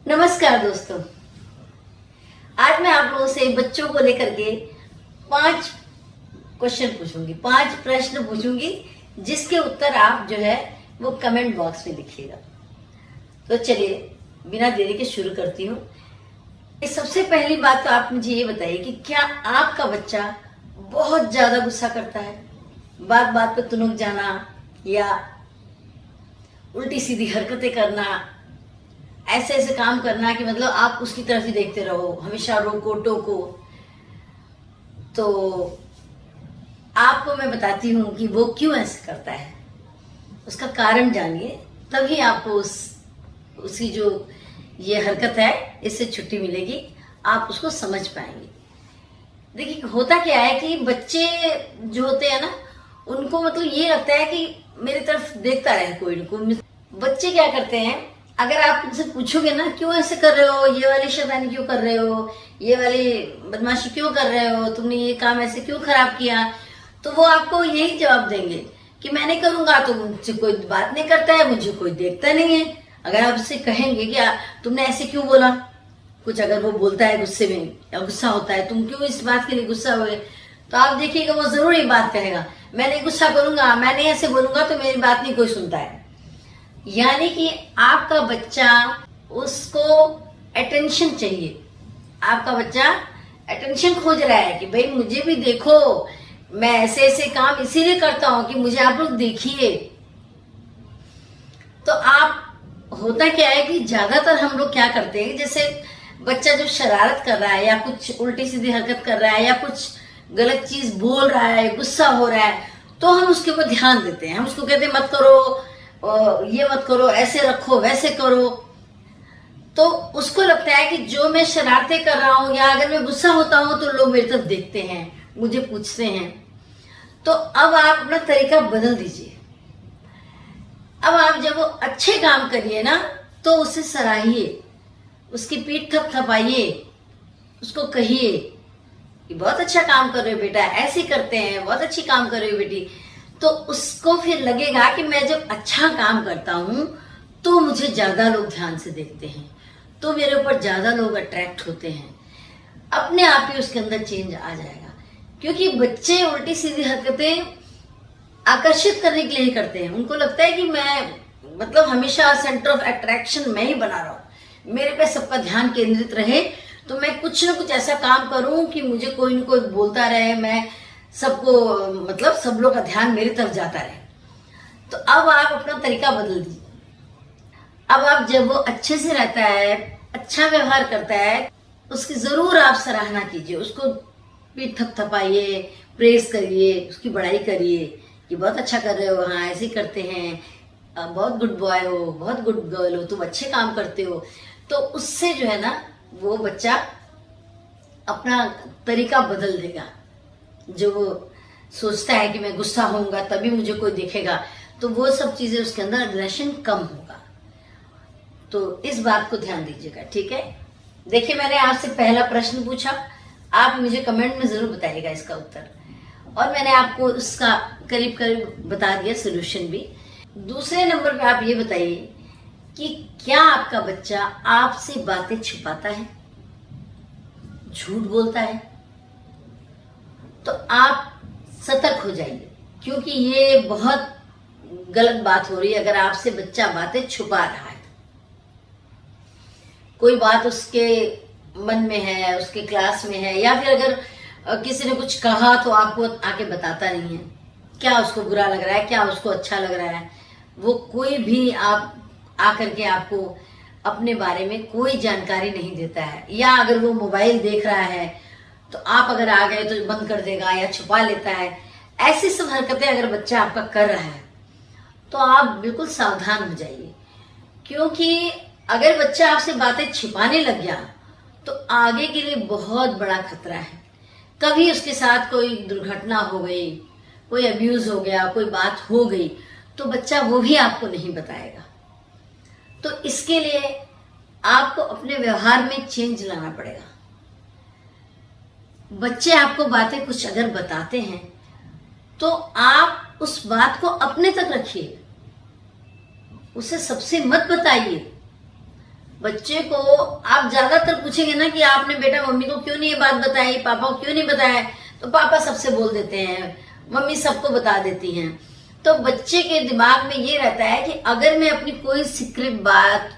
नमस्कार दोस्तों। आज मैं आप लोगों से बच्चों को लेकर के 5 क्वेश्चन पूछूंगी, 5 प्रश्न पूछूंगी, जिसके उत्तर आप जो है वो कमेंट बॉक्स में लिखिएगा। तो चलिए बिना देरी के शुरू करती हूँ। सबसे पहली बात तो आप मुझे ये बताइए कि क्या आपका बच्चा बहुत ज्यादा गुस्सा करता है, बात बात पे तुनक जाना या उल्टी सीधी हरकतें करना, ऐसे ऐसे काम करना कि मतलब आप उसकी तरफ ही देखते रहो, हमेशा रोको टोको। तो आपको मैं बताती हूँ कि वो क्यों ऐसे करता है, उसका कारण जानिए, तभी आपको उसकी जो ये हरकत है इससे छुट्टी मिलेगी, आप उसको समझ पाएंगे। देखिए होता क्या है कि बच्चे जो होते हैं ना, उनको मतलब ये लगता है कि मेरी तरफ देखता रहे कोई न कोई। बच्चे क्या करते हैं, अगर आप उनसे पूछोगे ना क्यों ऐसे कर रहे हो, ये वाली शैतानी क्यों कर रहे हो, ये वाली बदमाशी क्यों कर रहे हो, तुमने ये काम ऐसे क्यों खराब किया, तो वो आपको यही जवाब देंगे कि मैं नहीं करूंगा, तो मुझसे कोई बात नहीं करता है, मुझे कोई देखता नहीं है। अगर आप उससे कहेंगे कि तुमने ऐसे क्यों बोला, कुछ अगर वो बोलता है गुस्से में या गुस्सा होता है, तुम क्यों इस बात के लिए गुस्सा हुए, तो आप देखिएगा वो जरूर ये बात कहेगा, मैं नहीं गुस्सा करूंगा, मैं नहीं ऐसे बोलूंगा, तो मेरी बात नहीं कोई सुनता है। यानी कि आपका बच्चा, उसको अटेंशन चाहिए, आपका बच्चा अटेंशन खोज रहा है कि भाई मुझे भी देखो, मैं ऐसे ऐसे काम इसीलिए करता हूं कि मुझे आप लोग देखिए। तो आप होता क्या है कि ज्यादातर हम लोग क्या करते हैं, जैसे बच्चा जो शरारत कर रहा है या कुछ उल्टी सीधी हरकत कर रहा है या कुछ गलत चीज बोल रहा है, गुस्सा हो रहा है, तो हम उसके ऊपर ध्यान देते हैं, हम उसको कहते हैं मत करो, ये मत करो, ऐसे रखो, वैसे करो। तो उसको लगता है कि जो मैं शरारतें कर रहा हूं या अगर मैं गुस्सा होता हूं तो लोग मेरी तरफ देखते हैं, मुझे पूछते हैं। तो अब आप अपना तरीका बदल दीजिए। अब आप जब वो अच्छे काम करिए ना, तो उसे सराहिए, उसकी पीठ थपथपाइए, उसको कहिए कि बहुत अच्छा काम कर रहे हो बेटा, ऐसे करते हैं, बहुत अच्छी काम कर रही हो बेटी। तो उसको फिर लगेगा कि मैं जब अच्छा काम करता हूं तो मुझे ज्यादा लोग ध्यान से देखते हैं, तो मेरे ऊपर ज्यादा लोग अट्रैक्ट होते हैं। अपने आप ही उसके अंदर चेंज आ जाएगा, क्योंकि बच्चे उल्टी सीधी हरकतें आकर्षित करने के लिए ही करते हैं। उनको लगता है कि मैं मतलब हमेशा सेंटर ऑफ अट्रैक्शन मैं ही बना रहा हूं, मेरे पे सबका ध्यान केंद्रित रहे, तो मैं कुछ ना कुछ ऐसा काम करूं कि मुझे कोई न कोई बोलता रहे, मैं सबको मतलब सब लोग का ध्यान मेरी तरफ जाता रहे। तो अब आप अपना तरीका बदल दीजिए। अब आप जब वो अच्छे से रहता है, अच्छा व्यवहार करता है, उसकी जरूर आप सराहना कीजिए, उसको पीठ थपथपाइए, प्रेस करिए, उसकी बड़ाई करिए कि बहुत अच्छा कर रहे हो, हाँ ऐसे करते हैं, बहुत गुड बॉय हो, बहुत गुड गर्ल हो, तुम अच्छे काम करते हो। तो उससे जो है ना वो बच्चा अपना तरीका बदल देगा। जो वो सोचता है कि मैं गुस्सा होऊंगा तभी मुझे कोई देखेगा, तो वो सब चीजें उसके अंदर अग्रेशन कम होगा। तो इस बात को ध्यान दीजिएगा, ठीक है। देखिए मैंने आपसे पहला प्रश्न पूछा, आप मुझे कमेंट में जरूर बताइएगा इसका उत्तर, और मैंने आपको उसका करीब करीब बता दिया सोल्यूशन भी। दूसरे नंबर पे आप ये बताइए कि क्या आपका बच्चा आपसे बातें छुपाता है, झूठ बोलता है, तो आप सतर्क हो जाइए, क्योंकि ये बहुत गलत बात हो रही है। अगर आपसे बच्चा बातें छुपा रहा है, कोई बात उसके मन में है, उसके क्लास में है, या फिर अगर किसी ने कुछ कहा तो आपको आके बताता नहीं है, क्या उसको बुरा लग रहा है, क्या उसको अच्छा लग रहा है, वो कोई भी आप आकर के आपको अपने बारे में कोई जानकारी नहीं देता है। या अगर वो मोबाइल देख रहा है तो आप अगर आ गए तो बंद कर देगा या छुपा लेता है। ऐसी सब हरकतें अगर बच्चा आपका कर रहा है तो आप बिल्कुल सावधान हो जाइए, क्योंकि अगर बच्चा आपसे बातें छिपाने लग गया तो आगे के लिए बहुत बड़ा खतरा है। कभी उसके साथ कोई दुर्घटना हो गई, कोई अब्यूज हो गया, कोई बात हो गई, तो बच्चा वो भी आपको नहीं बताएगा। तो इसके लिए आपको अपने व्यवहार में चेंज लाना पड़ेगा। बच्चे आपको बातें कुछ अगर बताते हैं तो आप उस बात को अपने तक रखिए, उसे सबसे मत बताइए। बच्चे को आप ज्यादातर पूछेंगे ना कि आपने बेटा मम्मी को क्यों नहीं ये बात बताई, पापा को क्यों नहीं बताया, तो पापा सबसे बोल देते हैं, मम्मी सबको बता देती हैं। तो बच्चे के दिमाग में ये रहता है कि अगर मैं अपनी कोई सीक्रेट बात,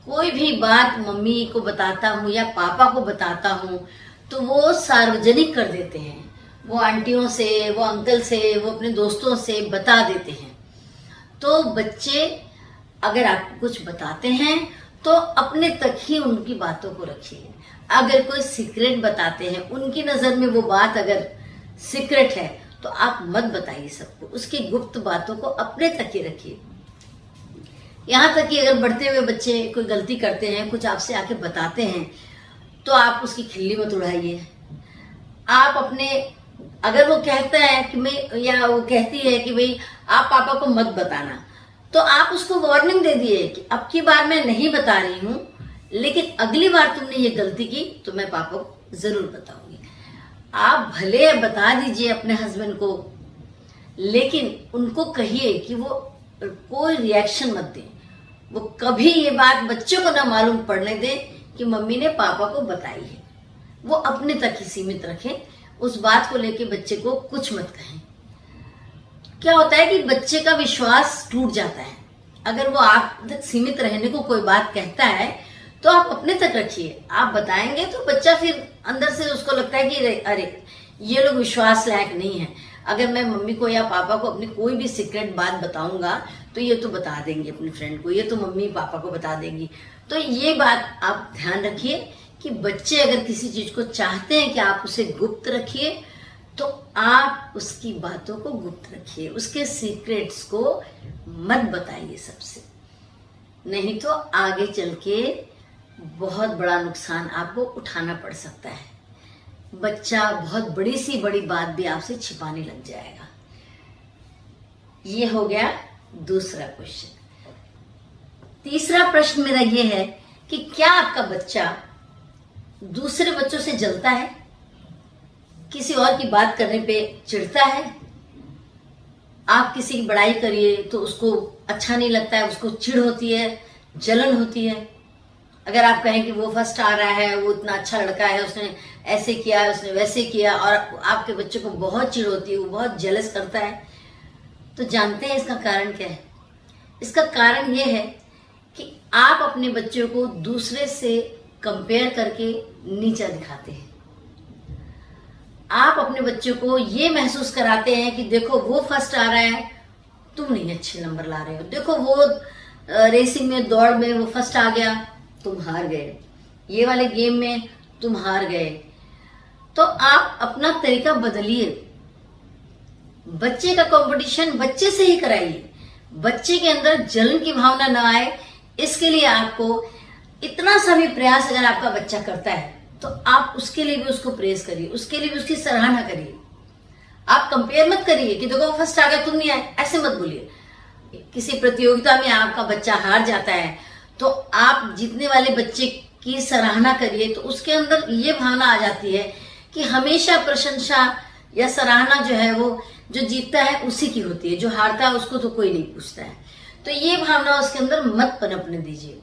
कोई भी बात मम्मी को बताता हूँ या पापा को बताता हूँ तो वो सार्वजनिक कर देते हैं, वो आंटियों से, वो अंकल से, वो अपने दोस्तों से बता देते हैं। तो बच्चे अगर आपको कुछ बताते हैं तो अपने तक ही उनकी बातों को रखिए। अगर कोई सीक्रेट बताते हैं, उनकी नजर में वो बात अगर सीक्रेट है तो आप मत बताइए सबको, उसकी गुप्त बातों को अपने तक ही रखिए। यहाँ तक कि अगर बढ़ते हुए बच्चे कोई गलती करते हैं, कुछ आपसे आके बताते हैं, तो आप उसकी खिल्ली मत उड़ाइए। आप अपने, अगर वो कहता है कि मैं, या वो कहती है कि भाई आप पापा को मत बताना, तो आप उसको वार्निंग दे दिए कि अब की बार मैं नहीं बता रही हूं, लेकिन अगली बार तुमने ये गलती की तो मैं पापा को जरूर बताऊंगी। आप भले बता दीजिए अपने हस्बैंड को, लेकिन उनको कहिए कि वो कोई रिएक्शन मत दें, वो कभी ये बात बच्चों को ना मालूम पड़ने दें कि मम्मी ने पापा को बताई है। वो अपने तक ही सीमित रखें, उस बात को लेके बच्चे को कुछ मत कहें। क्या होता है कि बच्चे का विश्वास टूट जाता है। अगर वो आप तक सीमित रहने को कोई बात कहता है तो आप अपने तक रखिए। आप बताएंगे तो बच्चा फिर अंदर से उसको लगता है कि अरे ये लोग विश्वास लायक नहीं है, अगर मैं मम्मी को या पापा को अपनी कोई भी सीक्रेट बात बताऊंगा तो ये तो बता देंगे अपनी फ्रेंड को, ये तो मम्मी पापा को बता देंगी। तो ये बात आप ध्यान रखिए कि बच्चे अगर किसी चीज को चाहते हैं कि आप उसे गुप्त रखिए, तो आप उसकी बातों को गुप्त रखिए, उसके सीक्रेट्स को मत बताइए सबसे, नहीं तो आगे चल के बहुत बड़ा नुकसान आपको उठाना पड़ सकता है। बच्चा बहुत बड़ी सी बड़ी बात भी आपसे छिपाने लग जाएगा। ये हो गया दूसरा क्वेश्चन। तीसरा प्रश्न मेरा ये है कि क्या आपका बच्चा दूसरे बच्चों से जलता है, किसी और की बात करने पे चिढ़ता है? आप किसी की बड़ाई करिए तो उसको अच्छा नहीं लगता है, उसको चिढ़ होती है, जलन होती है। अगर आप कहें कि वो फर्स्ट आ रहा है, वो इतना अच्छा लड़का है, उसने ऐसे किया, उसने वैसे किया, और आपके बच्चे को बहुत चिढ़ होती है, वो बहुत जेलस करता है, तो जानते हैं इसका कारण क्या है? इसका कारण ये है कि आप अपने बच्चों को दूसरे से कंपेयर करके नीचा दिखाते हैं। आप अपने बच्चों को ये महसूस कराते हैं कि देखो वो फर्स्ट आ रहा है, तुम नहीं अच्छे नंबर ला रहे हो, देखो वो रेसिंग में, दौड़ में वो फर्स्ट आ गया, तुम हार गए, ये वाले गेम में तुम हार गए। तो आप अपना तरीका बदलिए, बच्चे का कंपटीशन बच्चे से ही कराइए, बच्चे के अंदर जलन की भावना न आए, इसके लिए आपको इतना सा भी प्रयास अगर आपका बच्चा करता है तो आप उसके लिए भी उसको प्रेज करिए, उसके लिए भी उसकी सराहना करिए। आप कंपेयर मत करिए कि देखो फर्स्ट आ गया तुम नहीं आए, ऐसे मत बोलिए। किसी प्रतियोगिता में आपका बच्चा हार जाता है तो आप जीतने वाले बच्चे की सराहना करिए, तो उसके अंदर ये भावना आ जाती है कि हमेशा प्रशंसा या सराहना जो है वो जो जीतता है उसी की होती है, जो हारता है उसको तो कोई नहीं पूछता है। तो ये भावना उसके अंदर मत पनपने दीजिए।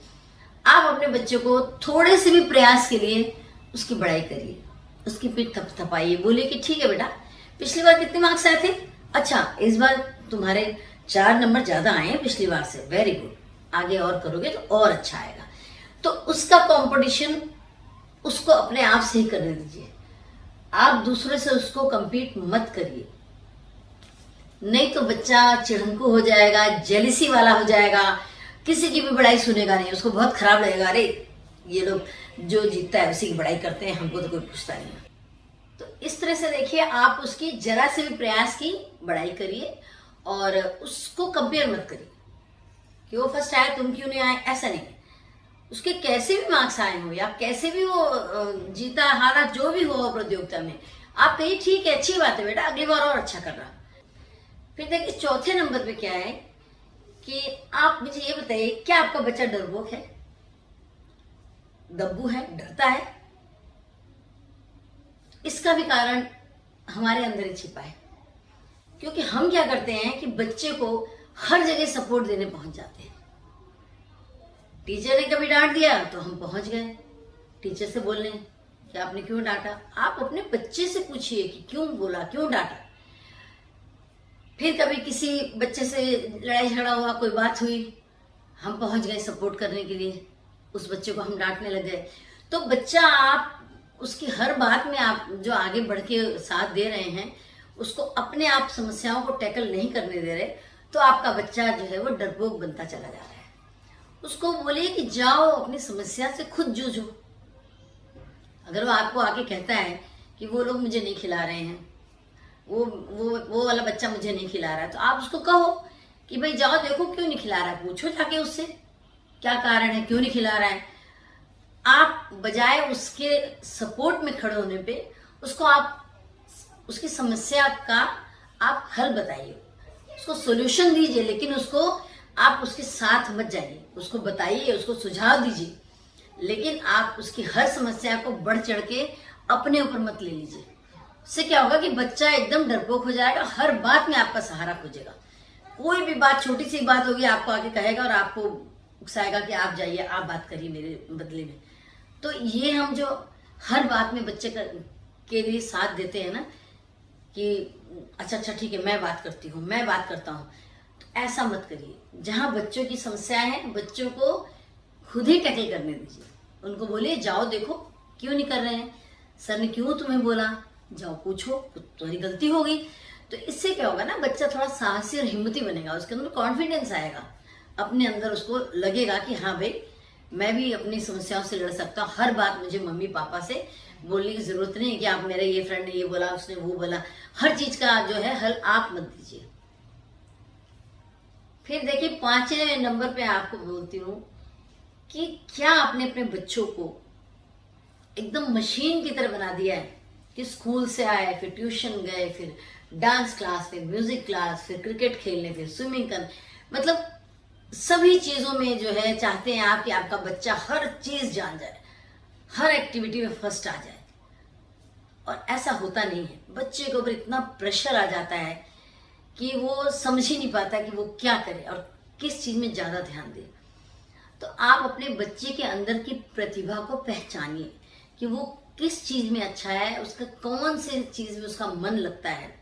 आप अपने बच्चे को थोड़े से भी प्रयास के लिए उसकी बड़ाई करिए, उसकी पीठ थपथपाइए, बोलिए कि ठीक है बेटा, पिछली बार कितने मार्क्स आए थे, अच्छा इस बार तुम्हारे 4 नंबर ज्यादा आए हैं पिछली बार से, वेरी गुड, आगे और करोगे तो और अच्छा आएगा। तो उसका कंपटीशन उसको अपने आप से ही करने दीजिए, आप दूसरे से उसको कंपीट मत करिए, नहीं तो बच्चा चिढ़ंकू हो जाएगा, जेलिसी वाला हो जाएगा, किसी की भी बड़ाई सुनेगा नहीं, उसको बहुत खराब लगेगा, अरे ये लोग जो जीतता है उसी की बड़ाई करते हैं, हमको तो कोई पूछता नहीं है। तो इस तरह से देखिए, आप उसकी जरा से भी प्रयास की बड़ाई करिए और उसको कंपेयर मत करिए कि वो फर्स्ट आया तुम क्यों नहीं आए, ऐसा नहीं। उसके कैसे भी मार्क्स आए हो या कैसे भी वो जीता हारा जो भी हो प्रतियोगिता में, आप कहिए ठीक है, अच्छी बात है बेटा, अगली बार और अच्छा कर रहा। फिर देखिए चौथे नंबर पे क्या है कि आप मुझे ये बताइए, क्या आपका बच्चा डरपोक है, दब्बू है, डरता है? इसका भी कारण हमारे अंदर ही छिपा है, क्योंकि हम क्या करते हैं कि बच्चे को हर जगह सपोर्ट देने पहुंच जाते हैं। टीचर ने कभी डांट दिया तो हम पहुंच गए टीचर से बोलने कि आपने क्यों डांटा। आप अपने बच्चे से पूछिए कि क्यों बोला, क्यों डांटा। फिर कभी किसी बच्चे से लड़ाई झगड़ा हुआ, कोई बात हुई, हम पहुंच गए सपोर्ट करने के लिए, उस बच्चे को हम डांटने लग गए। तो बच्चा, आप उसकी हर बात में आप जो आगे बढ़ के साथ दे रहे हैं, उसको अपने आप समस्याओं को टैकल नहीं करने दे रहे, तो आपका बच्चा जो है वो डरपोक बनता चला जा रहा है। उसको बोलिए कि जाओ अपनी समस्या से खुद जूझो। अगर वो आपको आके कहता है कि वो लोग मुझे नहीं खिला रहे हैं, वो वाला बच्चा मुझे नहीं खिला रहा है, तो आप उसको कहो कि भाई जाओ देखो क्यों नहीं खिला रहा है, पूछो जाके उससे क्या कारण है, क्यों नहीं खिला रहा है। आप बजाय उसके सपोर्ट में खड़े होने पे उसको आप उसकी समस्या का आप हल बताइए, उसको सॉल्यूशन दीजिए, लेकिन उसको आप उसके साथ मत जाइए, उसको बताइए, उसको सुझाव दीजिए, लेकिन आप उसकी हर समस्या को बढ़ चढ़ के अपने ऊपर मत ले लीजिए। उससे क्या होगा कि बच्चा एकदम डरपोक हो जाएगा, हर बात में आपका सहारा खोजेगा। कोई भी बात, छोटी सी बात होगी, आपको आके कहेगा और आपको उकसाएगा कि आप जाइए, आप बात करिए मेरे बदले में। तो ये हम जो हर बात में बच्चे के लिए साथ देते हैं ना कि अच्छा ठीक है, मैं बात करती हूँ, मैं बात करता हूँ, तो ऐसा मत करिए। जहां बच्चों की समस्याएं हैं, बच्चों को खुद ही टैकल करने दीजिए। उनको बोलिए जाओ देखो क्यों नहीं कर रहे हैं, सर ने क्यों तुम्हें बोला, जाओ पूछो, तुम्हारी गलती होगी। तो इससे क्या होगा ना, बच्चा थोड़ा साहसी और हिम्मती बनेगा, उसके अंदर कॉन्फिडेंस आएगा, अपने अंदर उसको लगेगा कि हाँ भाई मैं भी अपनी समस्याओं से लड़ सकता हूँ, हर बात मुझे मम्मी पापा से बोलने की जरूरत नहीं है कि आप मेरे ये फ्रेंड ने ये बोला, उसने वो बोला। हर चीज का जो है हल आप मत दीजिए। फिर देखिए 5वें नंबर पे आपको बोलती हूँ कि क्या आपने अपने बच्चों को एकदम मशीन की तरह बना दिया है कि स्कूल से आए, फिर ट्यूशन गए, फिर डांस क्लास, फिर म्यूजिक क्लास, फिर क्रिकेट खेलने, फिर स्विमिंग करने, मतलब सभी चीजों में जो है चाहते हैं आप कि आपका बच्चा हर चीज जान जाए, हर एक्टिविटी में फर्स्ट आ जाए। और ऐसा होता नहीं है। बच्चे के ऊपर इतना प्रेशर आ जाता है कि वो समझ ही नहीं पाता कि वो क्या करे और किस चीज में ज्यादा ध्यान दे। तो आप अपने बच्चे के अंदर की प्रतिभा को पहचानिए कि वो किस चीज में अच्छा है, उसका कौन से चीज में उसका मन लगता है।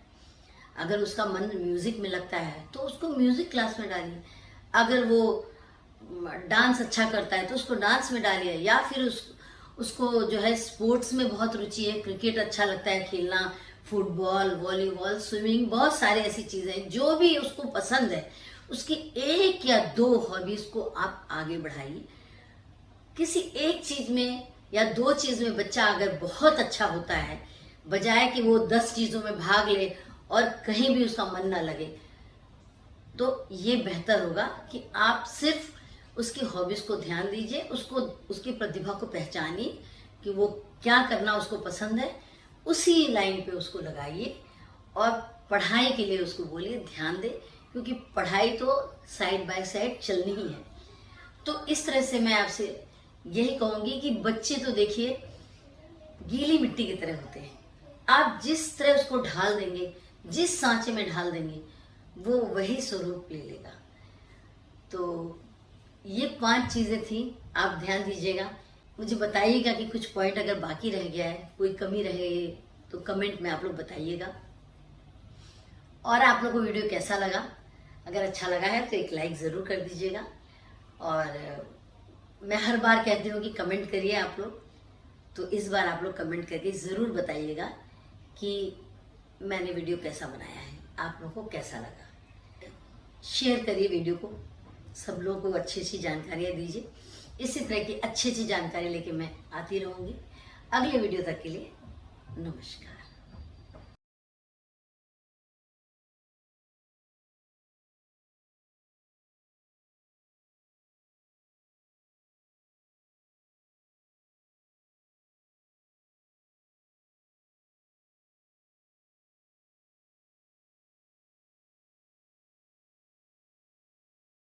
अगर उसका मन म्यूजिक में लगता है तो उसको म्यूजिक क्लास में डालिए, अगर वो डांस अच्छा करता है तो उसको डांस में डालिए, या फिर उसको जो है स्पोर्ट्स में बहुत रुचि है, क्रिकेट अच्छा लगता है खेलना, फुटबॉल, वॉलीबॉल, स्विमिंग, बहुत सारी ऐसी चीजें जो भी उसको पसंद है, उसकी 1 या 2 हॉबीज को आप आगे बढ़ाइए। किसी एक चीज में या 2 चीज में बच्चा अगर बहुत अच्छा होता है, बजाय कि वो 10 चीजों में भाग ले और कहीं भी उसका मन ना लगे, तो ये बेहतर होगा कि आप सिर्फ उसकी हॉबीज को ध्यान दीजिए, उसको उसकी प्रतिभा को पहचानिए कि वो क्या करना उसको पसंद है, उसी लाइन पे उसको लगाइए और पढ़ाई के लिए उसको बोलिए ध्यान दे, क्योंकि पढ़ाई तो साइड बाय साइड चलनी ही है। तो इस तरह से मैं आपसे यही कहूंगी कि बच्चे तो देखिए गीली मिट्टी की तरह होते हैं, आप जिस तरह उसको ढाल देंगे, जिस सांचे में ढाल देंगे, वो वही स्वरूप ले लेगा। तो ये 5 चीजें थी, आप ध्यान दीजिएगा। मुझे बताइएगा कि कुछ पॉइंट अगर बाकी रह गया है, कोई कमी रहे तो कमेंट में आप लोग बताइएगा। और आप लोग को वीडियो कैसा लगा, अगर अच्छा लगा है तो एक लाइक जरूर कर दीजिएगा। और मैं हर बार कहती हूँ कि कमेंट करिए आप लोग, तो इस बार आप लोग कमेंट करके जरूर बताइएगा कि मैंने वीडियो कैसा बनाया है, आप लोगों को कैसा लगा। शेयर करिए वीडियो को, सब लोगों को अच्छी अच्छी जानकारियाँ दीजिए। इसी तरह की अच्छी अच्छी जानकारी लेके मैं आती रहूँगी। अगले वीडियो तक के लिए नमस्कार।